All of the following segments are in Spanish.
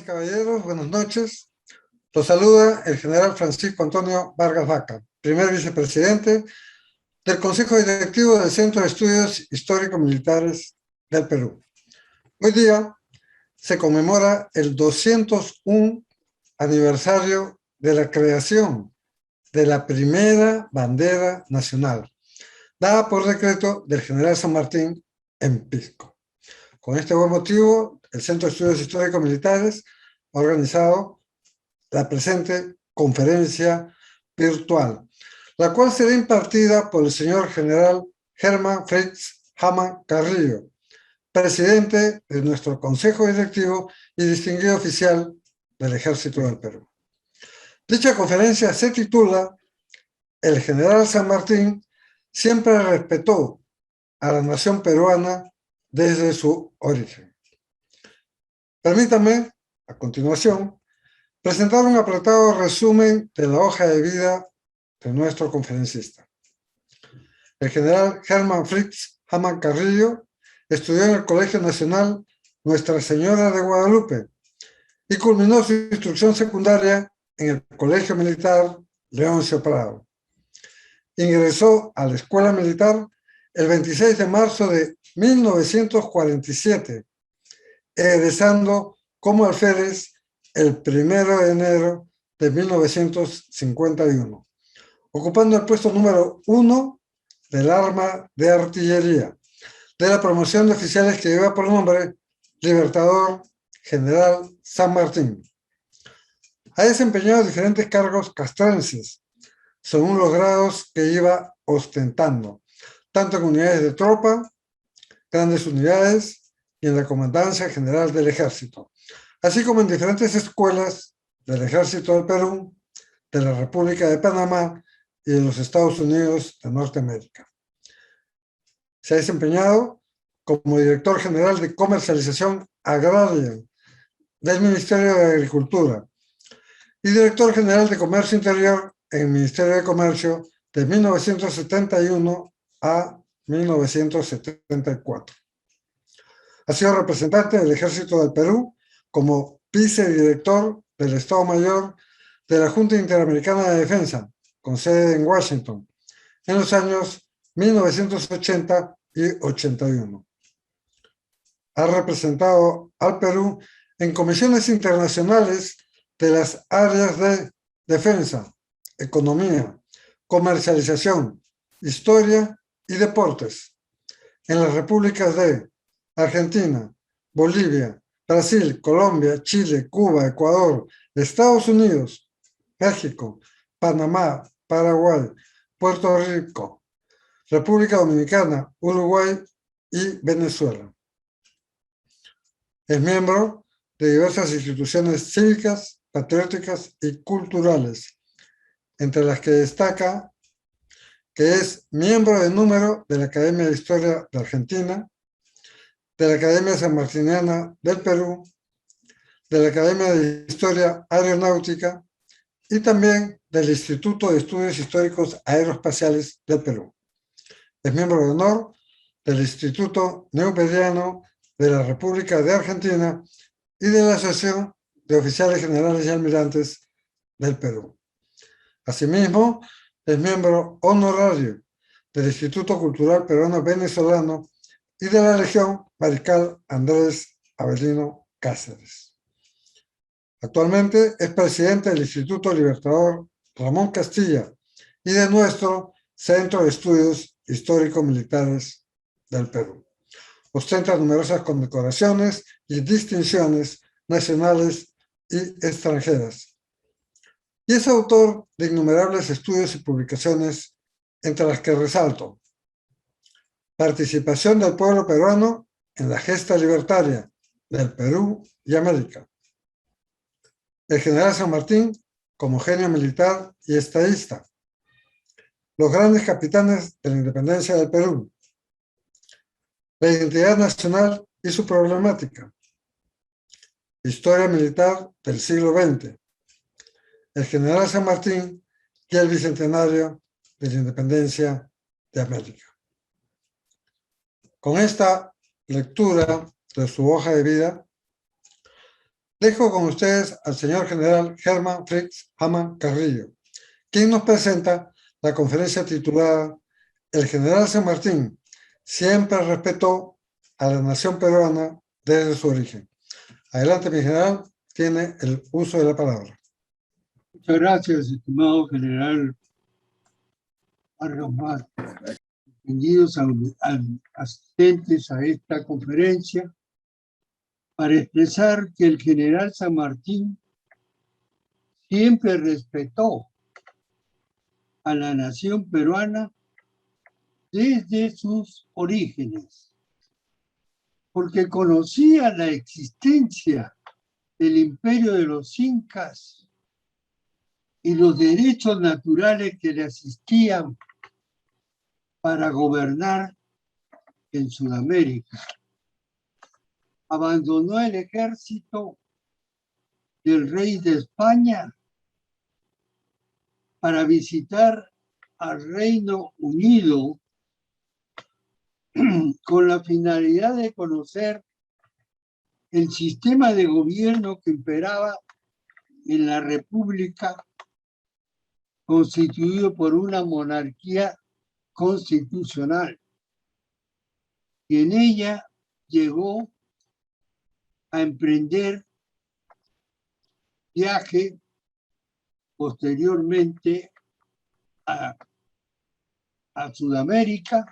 y caballeros, buenas noches. Los saluda el general Francisco Antonio Vargas Vaca, primer vicepresidente del Consejo Directivo del Centro de Estudios Histórico-Militares del Perú. Hoy día se conmemora el 201 aniversario de la creación de la primera bandera nacional, dada por decreto del general San Martín en Pisco. Con este buen motivo, el Centro de Estudios Histórico-Militares ha organizado la presente conferencia virtual, la cual será impartida por el señor general Germán Fritz Hamann Carrillo, presidente de nuestro Consejo Directivo y distinguido oficial del Ejército del Perú. Dicha conferencia se titula "El general San Martín siempre respetó a la nación peruana desde su origen". Permítame, a continuación, presentar un apretado resumen de la hoja de vida de nuestro conferencista. El general Germán Fritz Hamann Carrillo estudió en el Colegio Nacional Nuestra Señora de Guadalupe y culminó su instrucción secundaria en el Colegio Militar Leoncio Prado. Ingresó a la Escuela Militar el 26 de marzo de 1947, egresando como alférez el 1 de enero de 1951, ocupando el puesto número 1 del arma de artillería de la promoción de oficiales que lleva por nombre Libertador General San Martín. Ha desempeñado diferentes cargos castrenses, según los grados que iba ostentando, tanto en unidades de tropa, grandes unidades y en la Comandancia General del Ejército, así como en diferentes escuelas del Ejército del Perú, de la República de Panamá y de los Estados Unidos de Norteamérica. Se ha desempeñado como director general de comercialización agraria del Ministerio de Agricultura y director general de Comercio Interior en el Ministerio de Comercio de 1971 a 1974. Ha sido representante del Ejército del Perú como vicedirector del Estado Mayor de la Junta Interamericana de Defensa, con sede en Washington, en los años 1980 y 81. Ha representado al Perú en comisiones internacionales de las áreas de defensa, economía, comercialización, historia y deportes, en las repúblicas de Argentina, Bolivia, Brasil, Colombia, Chile, Cuba, Ecuador, Estados Unidos, México, Panamá, Paraguay, Puerto Rico, República Dominicana, Uruguay y Venezuela. Es miembro de diversas instituciones cívicas, patrióticas y culturales, entre las que destaca que es miembro de número de la Academia de Historia de Argentina, de la Academia Sanmartiniana del Perú, de la Academia de Historia Aeronáutica y también del Instituto de Estudios Históricos Aeroespaciales del Perú. Es miembro de honor del Instituto Neuperiano de la República de Argentina y de la Asociación de Oficiales Generales y Almirantes del Perú. Asimismo, es miembro honorario del Instituto Cultural Peruano Venezolano y de la Legión Mariscal Andrés Avelino Cáceres. Actualmente es presidente del Instituto Libertador Ramón Castilla y de nuestro Centro de Estudios Histórico-Militares del Perú. Ostenta numerosas condecoraciones y distinciones nacionales y extranjeras. Y es autor de innumerables estudios y publicaciones, entre las que resalto: Participación del pueblo peruano en la gesta libertaria del Perú y América. El general San Martín como genio militar y estadista. Los grandes capitanes de la independencia del Perú. La identidad nacional y su problemática. Historia militar del siglo XX. El general San Martín y el bicentenario de la independencia de América. Con esta lectura de su hoja de vida, Dejo con ustedes al señor general Herman Fritz Hamann Carrillo, quien nos presenta la conferencia titulada El general San Martín siempre respetó a la nación peruana desde su origen. Adelante, mi general, tiene el uso de la palabra. Muchas gracias, estimado general Vargas Mar. Bienvenidos asistentes a esta conferencia para expresar que el general San Martín siempre respetó a la nación peruana desde sus orígenes, porque conocía la existencia del imperio de los incas y los derechos naturales que le asistían para gobernar en Sudamérica. Abandonó el ejército del rey de España para visitar al Reino Unido con la finalidad de conocer el sistema de gobierno que imperaba en la República, constituido por una monarquía constitucional. Y en ella llegó a emprender viaje posteriormente a Sudamérica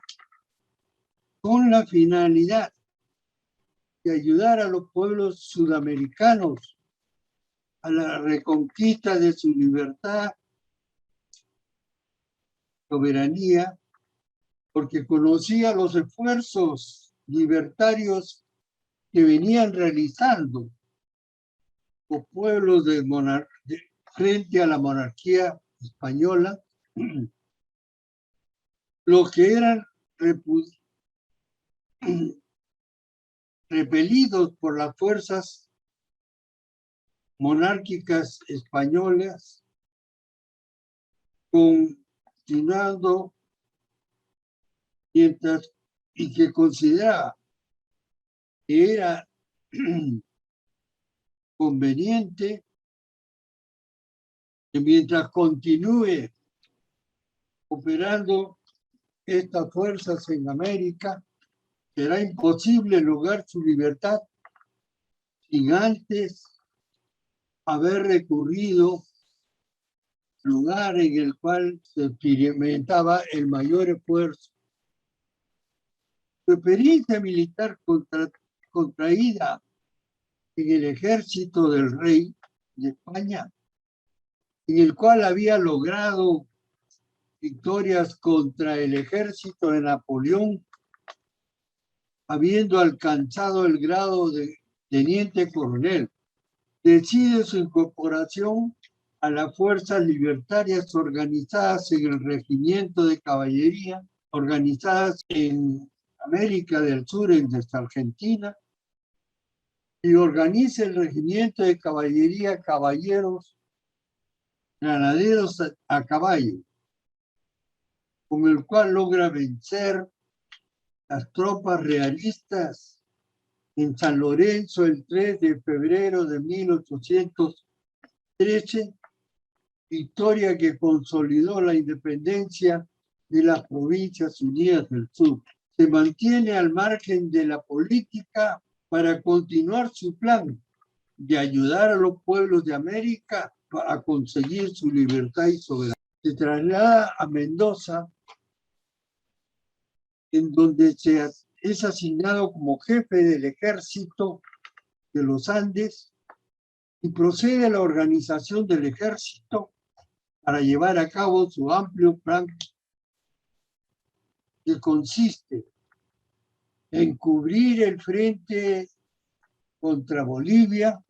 con la finalidad de ayudar a los pueblos sudamericanos a la reconquista de su libertad, soberanía, porque conocía los esfuerzos libertarios que venían realizando los pueblos frente a la monarquía española, los que eran repelidos por las fuerzas monárquicas españolas, continuando y que consideraba que era conveniente que mientras continúe operando estas fuerzas en América, será imposible lograr su libertad sin antes haber recurrido al lugar en el cual se experimentaba el mayor esfuerzo. Su experiencia militar contraída en el ejército del rey de España, en el cual había logrado victorias contra el ejército de Napoleón, habiendo alcanzado el grado de teniente coronel. Decide su incorporación a las fuerzas libertarias organizadas en el regimiento de caballería, organizadas en América del Sur, en Argentina, y organiza el regimiento de caballería Caballeros Granaderos a Caballo, con el cual logra vencer las tropas realistas en San Lorenzo el 3 de febrero de 1813, victoria que consolidó la independencia de las Provincias Unidas del Sur. Se mantiene al margen de la política para continuar su plan de ayudar a los pueblos de América a conseguir su libertad y soberanía. Se traslada a Mendoza, en donde es asignado como jefe del ejército de los Andes y procede a la organización del ejército para llevar a cabo su amplio plan, que consiste en cubrir el frente contra Bolivia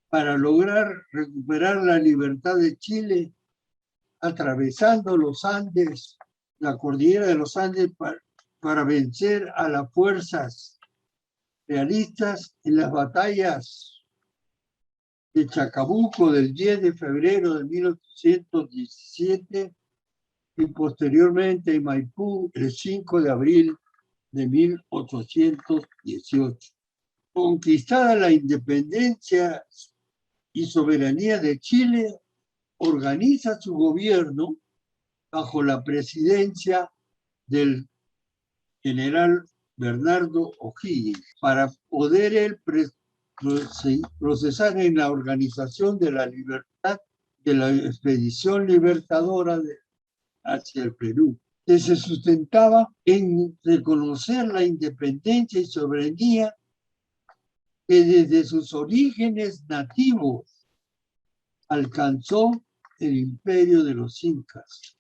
para lograr recuperar la libertad de Chile, atravesando los Andes, la cordillera de los Andes, para vencer a las fuerzas realistas en las batallas de Chacabuco del 10 de febrero de 1817 y posteriormente en Maipú el 5 de abril de 1818. Conquistada la independencia y soberanía de Chile, organiza su gobierno bajo la presidencia del general Bernardo O'Higgins para poder él procesar en la organización de la libertad de la expedición libertadora hacia el Perú, que se sustentaba en reconocer la independencia y soberanía que desde sus orígenes nativos alcanzó el imperio de los incas.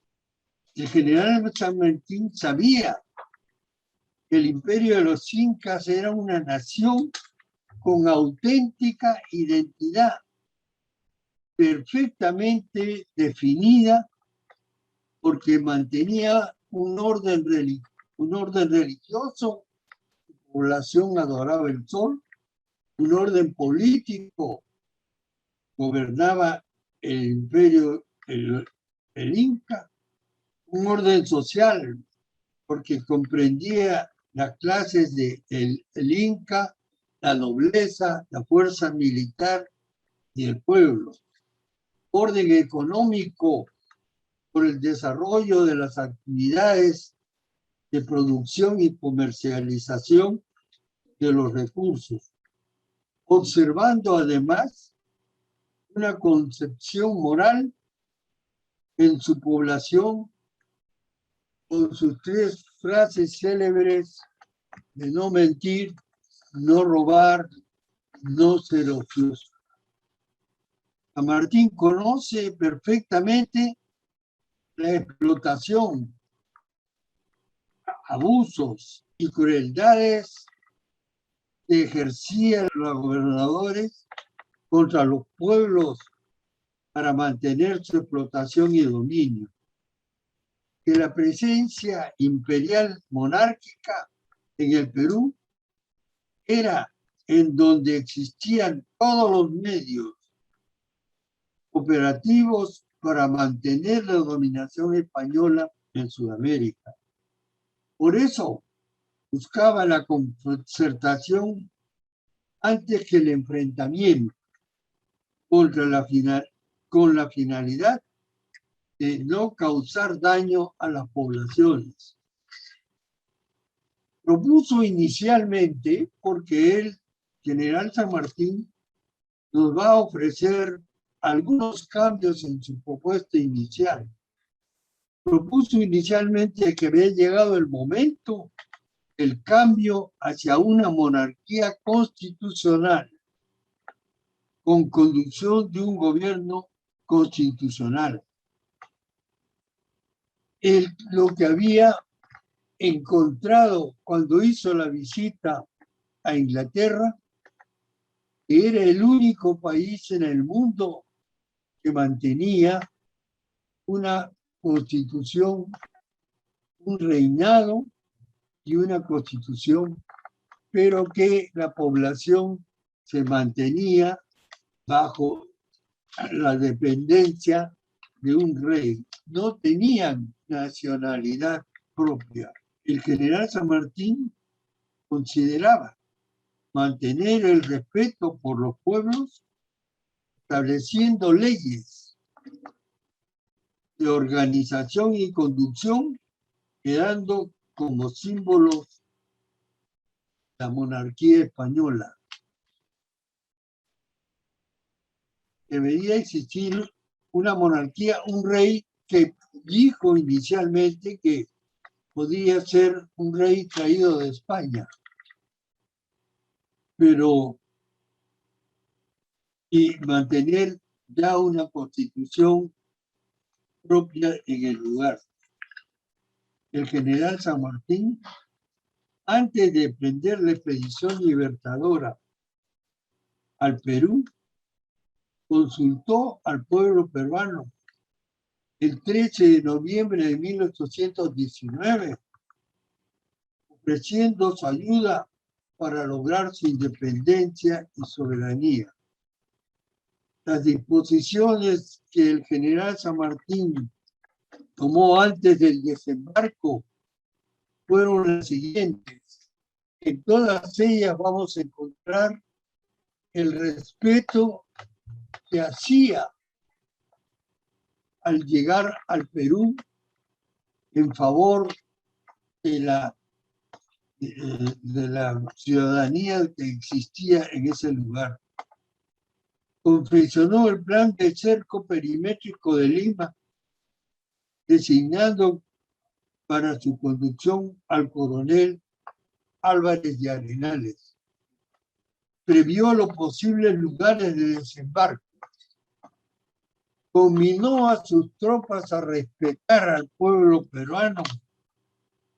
El general San Martín sabía que el imperio de los incas era una nación con auténtica identidad, perfectamente definida, porque mantenía un orden religioso, su población adoraba el sol, un orden político, gobernaba el imperio, el Inca, un orden social, porque comprendía las clases del Inca, la nobleza, la fuerza militar y el pueblo. Orden económico por el desarrollo de las actividades de producción y comercialización de los recursos, observando además una concepción moral en su población con sus 3 frases célebres de no mentir, no robar, no ser ocioso. San Martín conoce perfectamente la explotación, abusos y crueldades que ejercían los gobernadores contra los pueblos para mantener su explotación y dominio. Que la presencia imperial monárquica en el Perú era en donde existían todos los medios operativos para mantener la dominación española en Sudamérica. Por eso buscaba la concertación antes que el enfrentamiento con la finalidad de no causar daño a las poblaciones. Propuso inicialmente, porque el general San Martín nos va a ofrecer algunos cambios en su propuesta inicial. Propuso inicialmente que había llegado el momento del cambio hacia una monarquía constitucional con conducción de un gobierno constitucional. Lo que había encontrado cuando hizo la visita a Inglaterra, que era el único país en el mundo que mantenía una constitución, un reinado y una constitución, pero que la población se mantenía bajo la dependencia de un rey. No tenían nacionalidad propia. El general San Martín consideraba mantener el respeto por los pueblos, estableciendo leyes de organización y conducción, quedando como símbolos la monarquía española. Debería existir una monarquía, un rey que dijo inicialmente que podía ser un rey traído de España, pero y mantener ya una constitución propia en el lugar. El general San Martín, antes de emprender la expedición libertadora al Perú, consultó al pueblo peruano el 13 de noviembre de 1819, ofreciendo su ayuda para lograr su independencia y soberanía. Las disposiciones que el general San Martín tomó antes del desembarco fueron las siguientes. En todas ellas vamos a encontrar demostrar el respeto que hacía al llegar al Perú en favor de la ciudadanía que existía en ese lugar. Confeccionó el plan de cerco perimétrico de Lima, designando para su conducción al coronel Álvarez de Arenales. Previó los posibles lugares de desembarco. Combinó a sus tropas a respetar al pueblo peruano,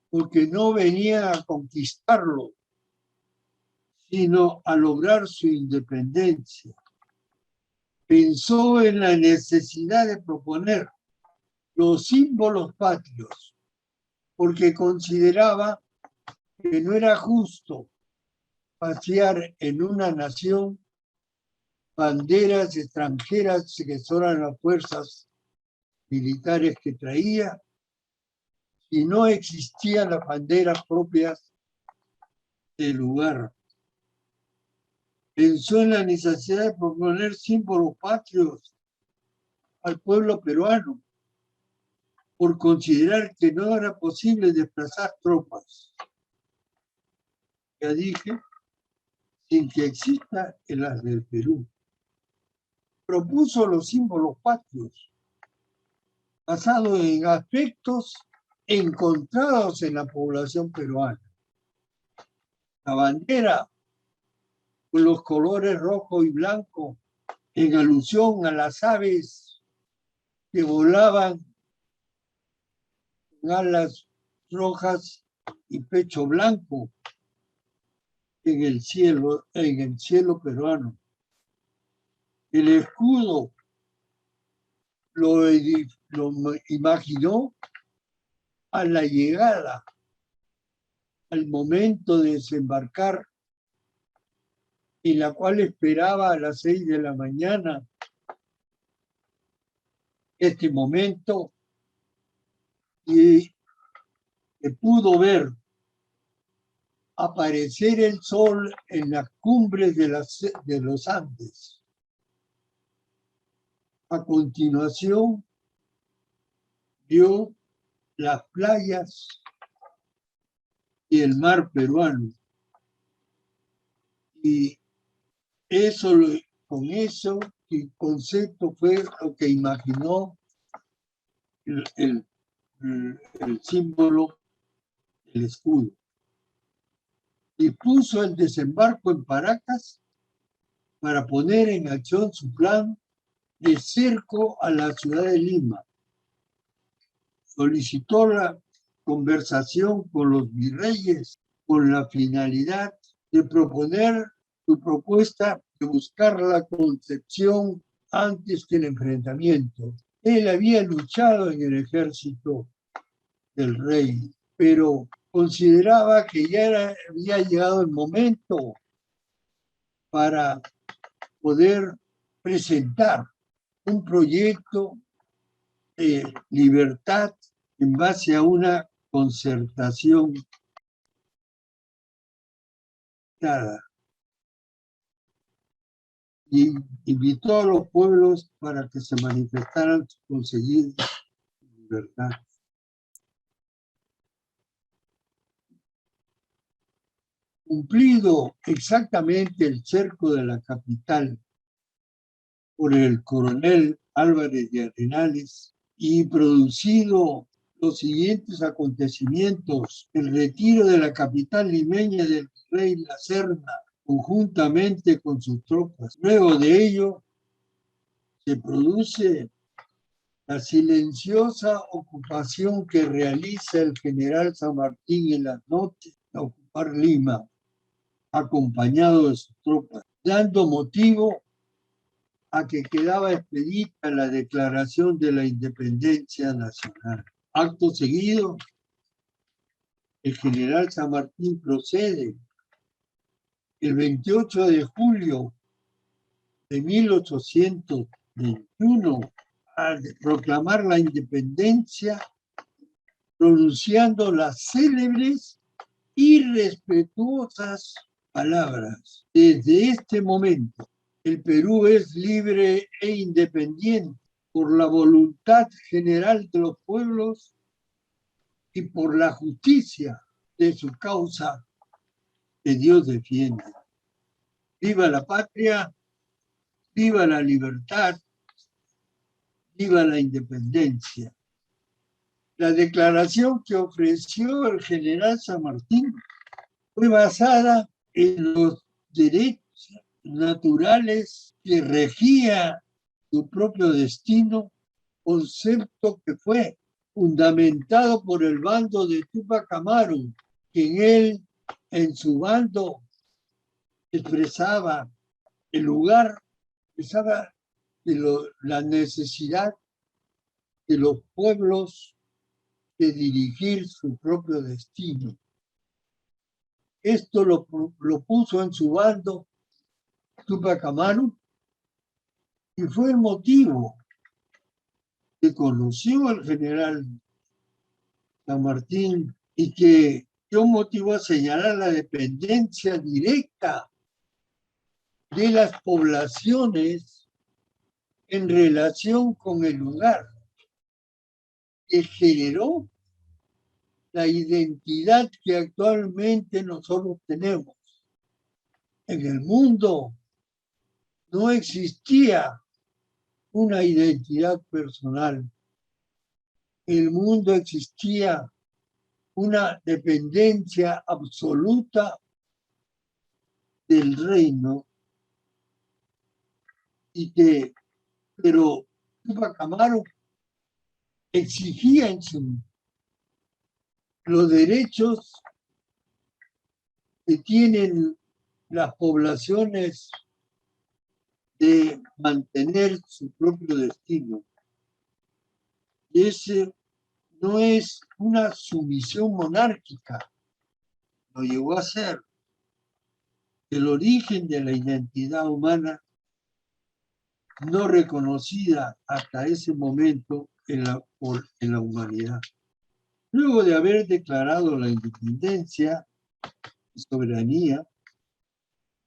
porque no venía a conquistarlo, sino a lograr su independencia. Pensó en la necesidad de proponer los símbolos patrios, porque consideraba que no era justo pasear en una nación banderas extranjeras que son las fuerzas militares que traía, y no existían las banderas propias del lugar. Pensó en la necesidad de proponer símbolos patrios al pueblo peruano, por considerar que no era posible desplazar tropas, ya dije, sin que exista el as del Perú. Propuso los símbolos patrios, basados en aspectos encontrados en la población peruana. La bandera con los colores rojo y blanco, en alusión a las aves que volaban con alas rojas y pecho blanco en el cielo peruano. El escudo lo imaginó a la llegada, al momento de desembarcar, en la cual esperaba a las 6 de la mañana. Este momento, y pudo ver aparecer el sol en las cumbres de los Andes. A continuación, vio las playas y el mar peruano. Y con eso, el concepto fue lo que imaginó el símbolo del escudo. Y puso el desembarco en Paracas para poner en acción su plan de cerco a la ciudad de Lima. Solicitó la conversación con los virreyes con la finalidad de proponer su propuesta de buscar la concepción antes que el enfrentamiento. Él había luchado en el ejército del rey, pero consideraba que ya había llegado el momento para poder presentar un proyecto de libertad en base a una concertación dada. Y invitó a los pueblos para que se manifestaran para conseguir libertad. Cumplido exactamente el cerco de la capital por el coronel Álvarez de Arenales y producido los siguientes acontecimientos: el retiro de la capital limeña del rey La Serna, conjuntamente con sus tropas. Luego de ello, se produce la silenciosa ocupación que realiza el general San Martín en las noches a ocupar Lima, acompañado de sus tropas, dando motivo a que quedaba expedita la declaración de la independencia nacional. Acto seguido, el general San Martín procede el 28 de julio de 1821 a proclamar la independencia, pronunciando las célebres y respetuosas palabras. Desde este momento, el Perú es libre e independiente por la voluntad general de los pueblos y por la justicia de su causa que Dios defiende. Viva la patria, viva la libertad, viva la independencia. La declaración que ofreció el general San Martín fue basada en los derechos naturales que regía su propio destino, concepto que fue fundamentado por el bando de Tupac Amaru, quien él en su bando expresaba el lugar, expresaba la necesidad de los pueblos de dirigir su propio destino. Esto lo puso en su bando Tupac Amaru y fue el motivo que conoció al general San Martín y que dio motivo a señalar la dependencia directa de las poblaciones en relación con el lugar, que generó la identidad que actualmente nosotros tenemos. En el mundo no existía una identidad personal. En el mundo existía una dependencia absoluta del reino pero Tupac Amaru exigía en los derechos que tienen las poblaciones de mantener su propio destino. Y ese no es una sumisión monárquica, lo llegó a ser. El origen de la identidad humana no reconocida hasta ese momento en la humanidad. Luego de haber declarado la independencia y soberanía,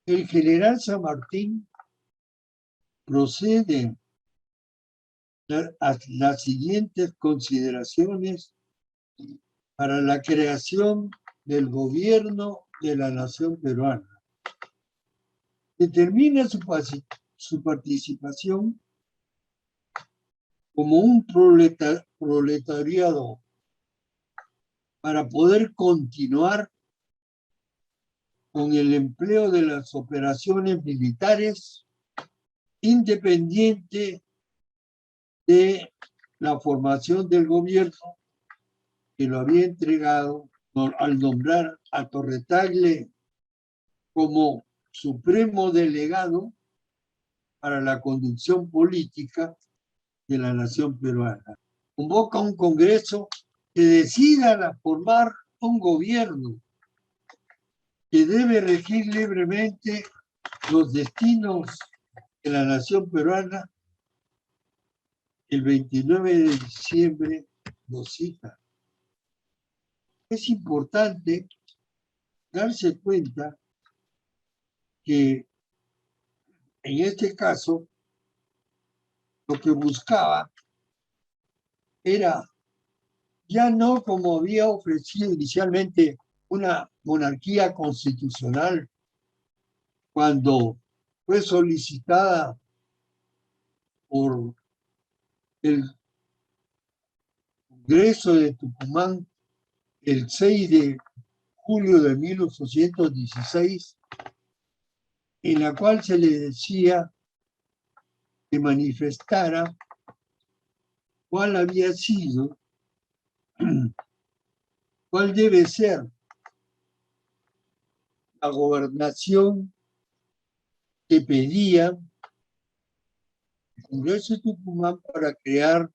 el general San Martín procede a las siguientes consideraciones para la creación del gobierno de la nación peruana. Determina su participación como un proletariado para poder continuar con el empleo de las operaciones militares independiente de la formación del gobierno que lo había entregado al nombrar a Torre como supremo delegado para la conducción política de la nación peruana. Convoca un congreso que decida formar un gobierno que debe regir libremente los destinos de la nación peruana. El 29 de diciembre lo cita. Es importante darse cuenta que en este caso lo que buscaba era ya no como había ofrecido inicialmente una monarquía constitucional cuando fue solicitada por el Congreso de Tucumán el 6 de julio de 1816, en la cual se le decía que manifestara cuál había sido, cuál debe ser la gobernación que pedía el Congreso de Tucumán para crear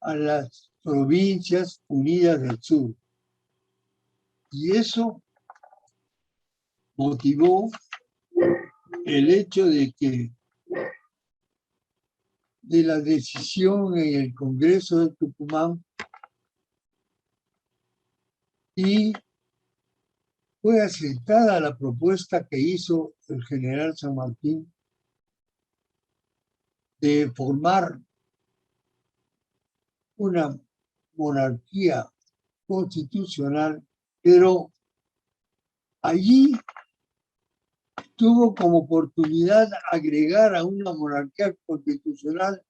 a las Provincias Unidas del Sur. Y eso motivó el hecho de que de la decisión en el Congreso de Tucumán y fue aceptada la propuesta que hizo el general San Martín de formar una monarquía constitucional, pero allí tuvo como oportunidad agregar a una monarquía constitucional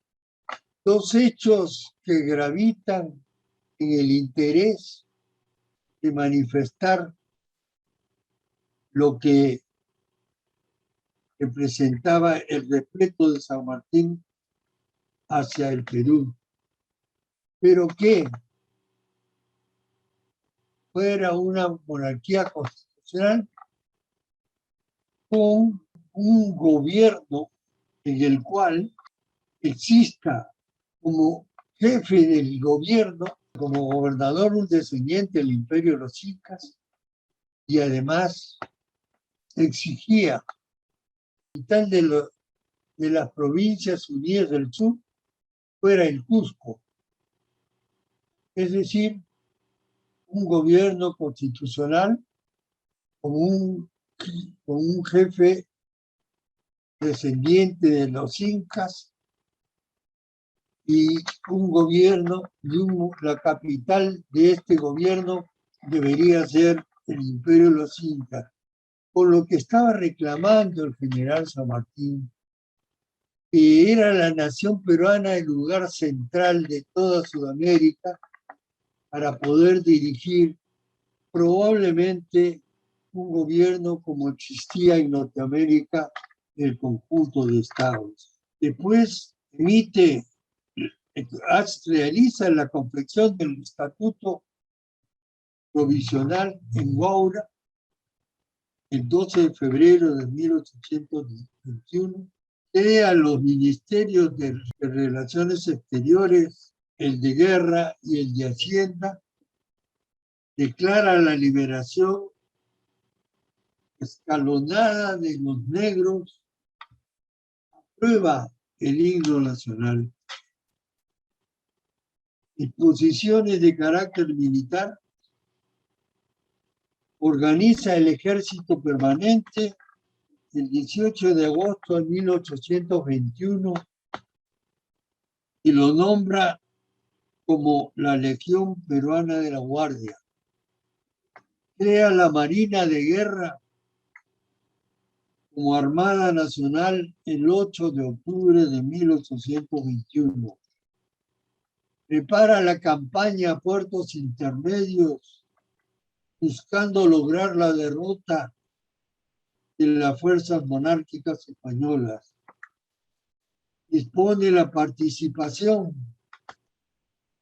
dos hechos que gravitan en el interés de manifestar lo que representaba el respeto de San Martín hacia el Perú, pero que fuera una monarquía constitucional con un gobierno en el cual exista como jefe del gobierno, como gobernador, un descendiente del imperio de los incas, y además exigía capital de las provincias unidas del sur fuera el Cusco, es decir, un gobierno constitucional con un jefe descendiente de los incas y un gobierno, la capital de este gobierno debería ser el imperio de los incas. Por lo que estaba reclamando el general San Martín, que era la nación peruana el lugar central de toda Sudamérica para poder dirigir probablemente un gobierno como existía en Norteamérica, el conjunto de estados. Después realiza la confección del estatuto provisional en Huaura el 12 de febrero de 1821, crea los ministerios de Relaciones Exteriores, el de Guerra y el de Hacienda, declara la liberación escalonada de los negros, aprueba el himno nacional. Disposiciones de carácter militar, organiza el ejército permanente el 18 de agosto de 1821 y lo nombra como la Legión Peruana de la Guardia. Crea la Marina de Guerra como Armada Nacional el 8 de octubre de 1821. Prepara la campaña a puertos intermedios buscando lograr la derrota de las fuerzas monárquicas españolas. Dispone la participación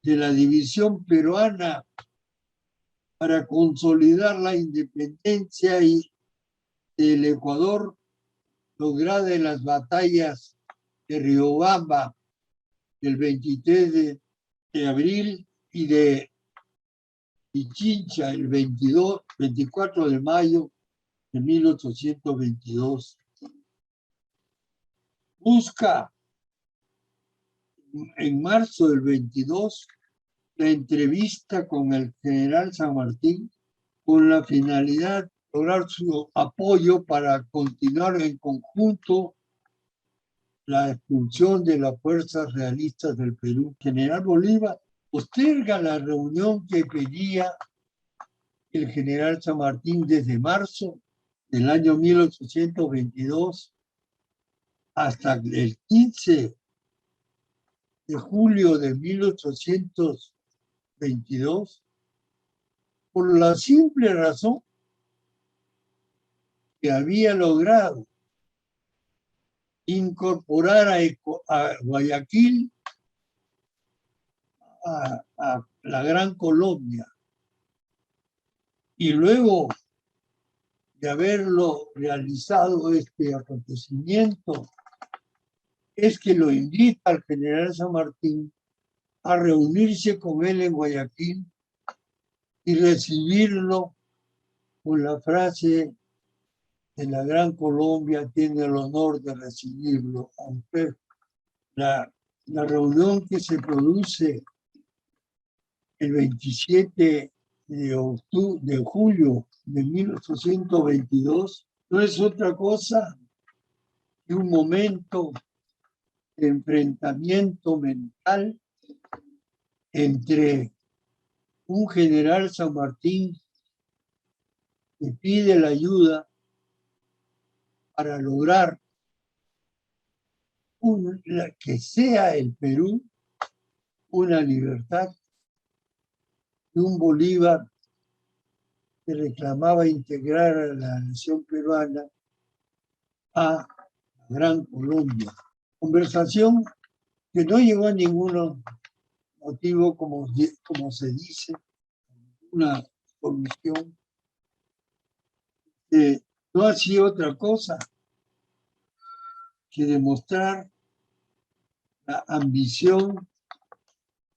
de la división peruana para consolidar la independencia del Ecuador, lograda en las batallas de Riobamba el 23 de abril y de Pichincha el 24 de mayo de 1822. Busca en marzo del 22 la entrevista con el general San Martín con la finalidad de lograr su apoyo para continuar en conjunto la expulsión de las fuerzas realistas del Perú. General Bolívar posterga la reunión que pedía el general San Martín desde marzo del año 1822 hasta el 15 de julio de 1822, por la simple razón que había logrado incorporar a Guayaquil a la Gran Colombia. Y luego de haberlo realizado este acontecimiento, es que lo invita al general San Martín a reunirse con él en Guayaquil y recibirlo con la frase de la Gran Colombia tiene el honor de recibirlo. Aunque la reunión que se produce el 27 de julio de 1822 no es otra cosa que un momento de enfrentamiento mental entre un general San Martín que pide la ayuda para lograr que sea el Perú una libertad, y un Bolívar que reclamaba integrar a la nación peruana a la Gran Colombia. Conversación que no llegó a ningún motivo, como se dice, una comisión que no hacía otra cosa que demostrar la ambición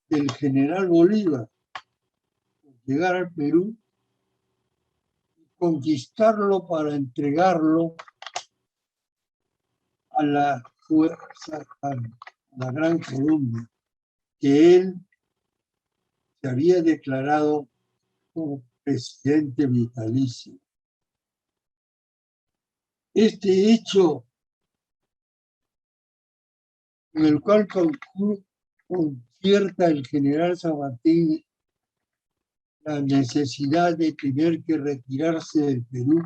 del general Bolívar por llegar al Perú, conquistarlo para entregarlo a la fuerza, a la Gran Colombia, que él se había declarado como presidente vitalicio. Este hecho, en el cual concierta el general San Martín la necesidad de tener que retirarse del Perú,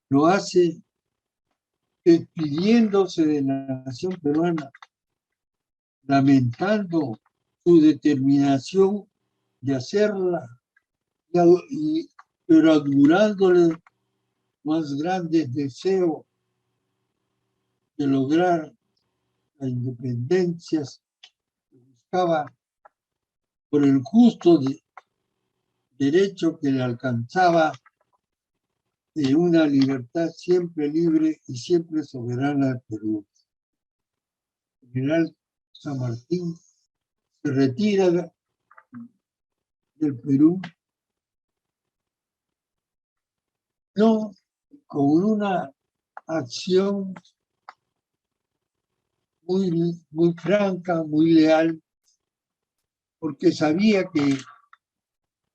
lo hace despidiéndose de la nación peruana, lamentando su determinación de hacerla, pero augurándole más grandes deseos de lograr la independencia que buscaba por el justo derecho que le alcanzaba de una libertad siempre libre y siempre soberana al Perú. El general San Martín se retira del Perú, no con una acción muy franca, muy leal, porque sabía que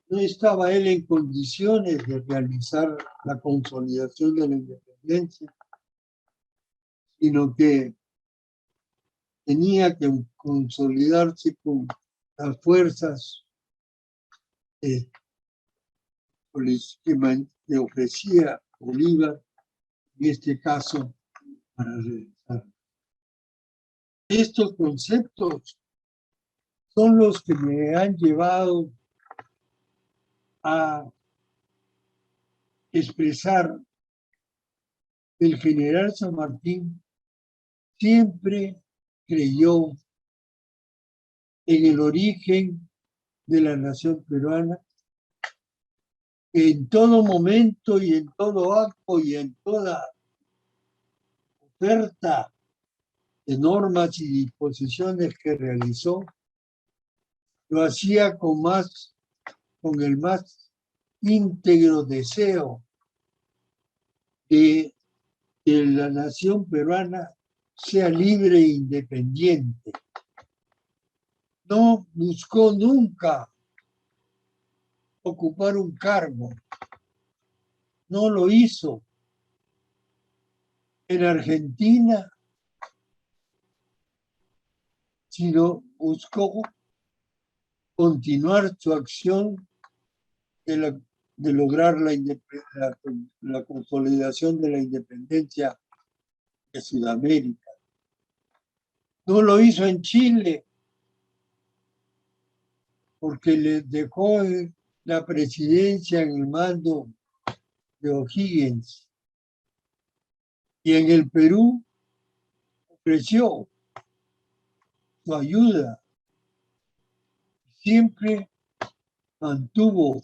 no estaba él en condiciones de realizar la consolidación de la independencia, sino que tenía que consolidarse con las fuerzas que le ofrecía Bolívar, en este caso, para regresar. Estos conceptos son los que me han llevado a expresar que el general San Martín siempre creyó en el origen de la nación peruana, que en todo momento y en todo acto y en toda oferta de normas y disposiciones que realizó, lo hacía con el más íntegro deseo de que la nación peruana sea libre e independiente. No buscó nunca ocupar un cargo. No lo hizo en Argentina, sino buscó continuar su acción de lograr la consolidación de la independencia de Sudamérica. No lo hizo en Chile, porque le dejó la presidencia en el mando de O'Higgins. Y en el Perú ofreció su ayuda. Siempre mantuvo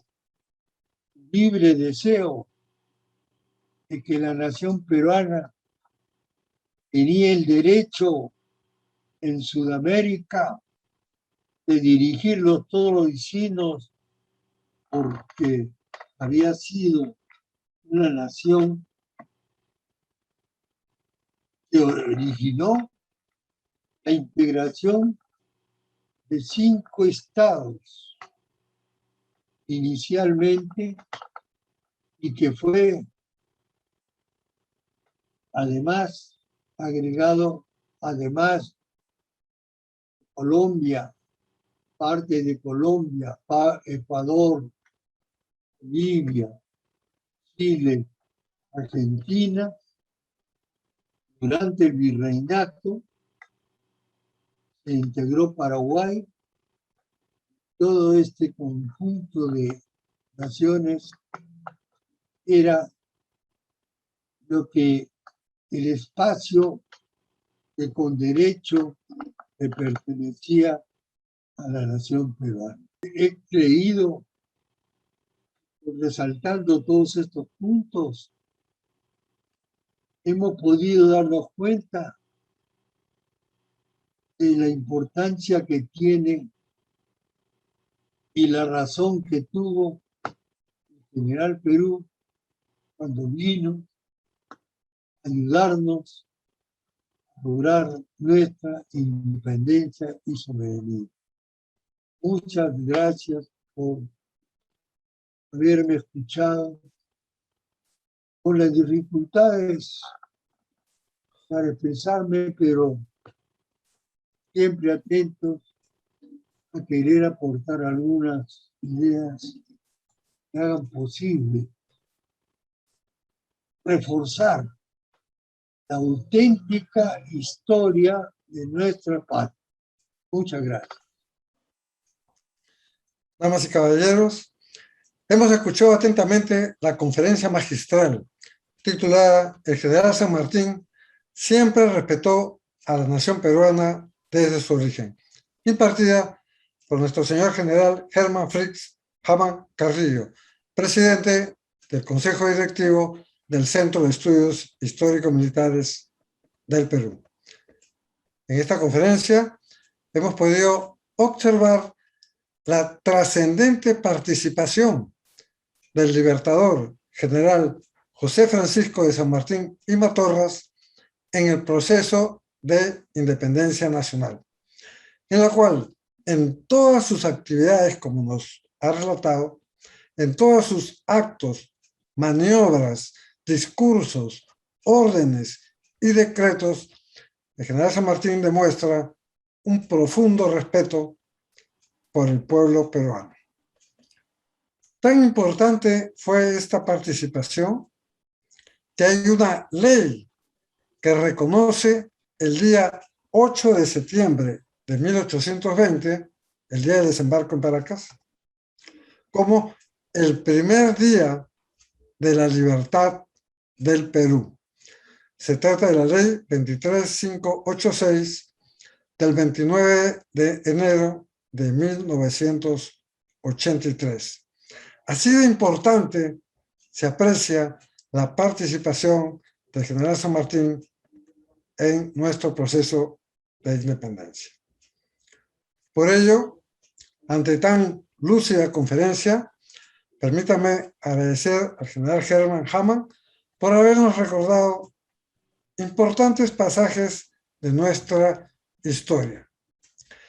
libre deseo de que la nación peruana tenía el derecho en Sudamérica de dirigir todos los destinos, porque había sido una nación que originó la integración de 5 estados inicialmente y que fue además agregado, además Colombia, parte de Colombia, Ecuador, Bolivia, Chile, Argentina, durante el virreinato se integró Paraguay. Todo este conjunto de naciones era lo que el espacio que con derecho le pertenecía a la nación peruana. He creído, resaltando todos estos puntos, hemos podido darnos cuenta de la importancia que tiene y la razón que tuvo el general Perú cuando vino a ayudarnos a lograr nuestra independencia y soberanía. Muchas gracias por haberme escuchado, con las dificultades para expresarme, pero siempre atentos a querer aportar algunas ideas que hagan posible reforzar la auténtica historia de nuestra patria. Muchas gracias. Damas y caballeros, hemos escuchado atentamente la conferencia magistral titulada El general San Martín siempre respetó a la nación peruana desde su origen, impartida por nuestro señor general Hermann Fritz Hamann Carrillo, presidente del Consejo Directivo del Centro de Estudios Histórico-Militares del Perú. En esta conferencia hemos podido observar la trascendente participación del libertador general José Francisco de San Martín y Matorras en el proceso de independencia nacional, en la cual en todas sus actividades, como nos ha relatado, en todos sus actos, maniobras, discursos, órdenes y decretos, el general San Martín demuestra un profundo respeto por el pueblo peruano. Tan importante fue esta participación que hay una ley que reconoce el día 8 de septiembre de 1820, el día del desembarco en Paracas, como el primer día de la libertad del Perú. Se trata de la ley 23586 del 29 de enero de 1983. Así de importante se aprecia la participación del general San Martín en nuestro proceso de independencia. Por ello, ante tan lúcida conferencia, permítame agradecer al general Hermann Hamann por habernos recordado importantes pasajes de nuestra historia.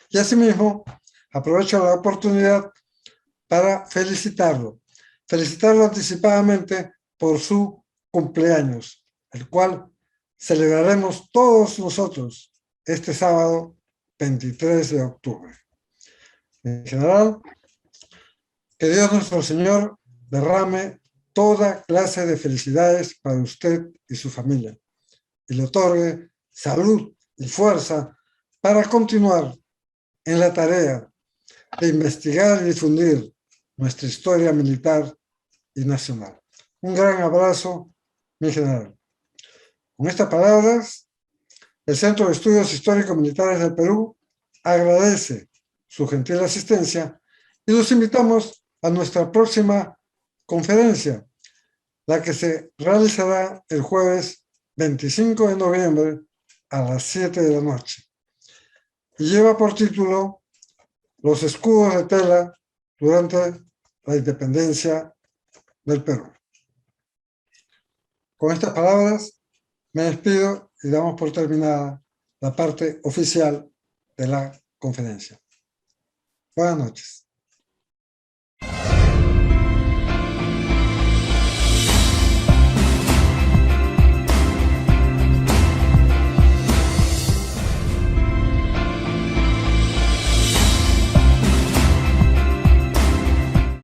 Y asimismo, aprovecho la oportunidad para felicitarlo anticipadamente por su cumpleaños, el cual celebraremos todos nosotros este sábado 23 de octubre. En general, que Dios nuestro Señor derrame toda clase de felicidades para usted y su familia y le otorgue salud y fuerza para continuar en la tarea de investigar y difundir nuestra historia militar y nacional. Un gran abrazo, mi general. Con estas palabras, el Centro de Estudios Históricos Militares del Perú agradece su gentil asistencia y los invitamos a nuestra próxima conferencia, la que se realizará el jueves 25 de noviembre a las 7 de la noche. Y lleva por título Los escudos de tela durante la independencia del Perú. Con estas palabras me despido y damos por terminada la parte oficial de la conferencia. Buenas noches.